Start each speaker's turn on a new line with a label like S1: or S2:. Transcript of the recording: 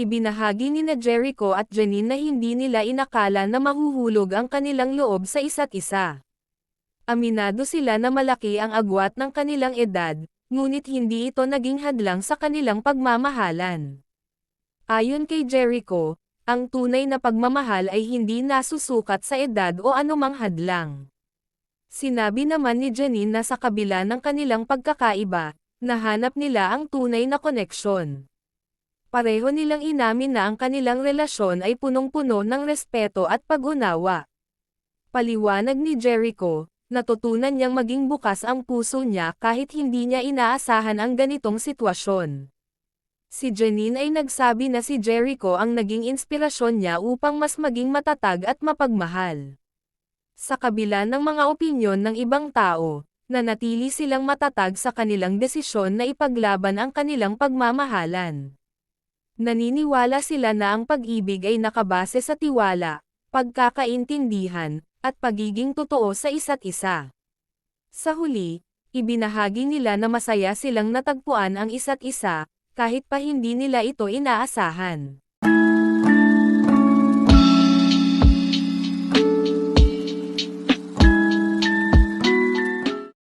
S1: Ibinahagi ni Jericho at Janine na hindi nila inakala na mahuhulog ang kanilang loob sa isa't isa. Aminado sila na malaki ang agwat ng kanilang edad, ngunit hindi ito naging hadlang sa kanilang pagmamahalan. Ayon kay Jericho, ang tunay na pagmamahal ay hindi nasusukat sa edad o anumang hadlang. Sinabi naman ni Janine na sa kabila ng kanilang pagkakaiba, nahanap nila ang tunay na koneksyon. Pareho nilang inamin na ang kanilang relasyon ay punong-puno ng respeto at pag-unawa. Paliwanag ni Jericho, natutunan niyang maging bukas ang puso niya kahit hindi niya inaasahan ang ganitong sitwasyon. Si Janine ay nagsabi na si Jericho ang naging inspirasyon niya upang mas maging matatag at mapagmahal. Sa kabila ng mga opinyon ng ibang tao, nanatili silang matatag sa kanilang desisyon na ipaglaban ang kanilang pagmamahalan. Naniniwala sila na ang pag-ibig ay nakabase sa tiwala, pagkakaintindihan, at pagiging totoo sa isa't isa. Sa huli, ibinahagi nila na masaya silang natagpuan ang isa't isa, kahit pa hindi nila ito inaasahan.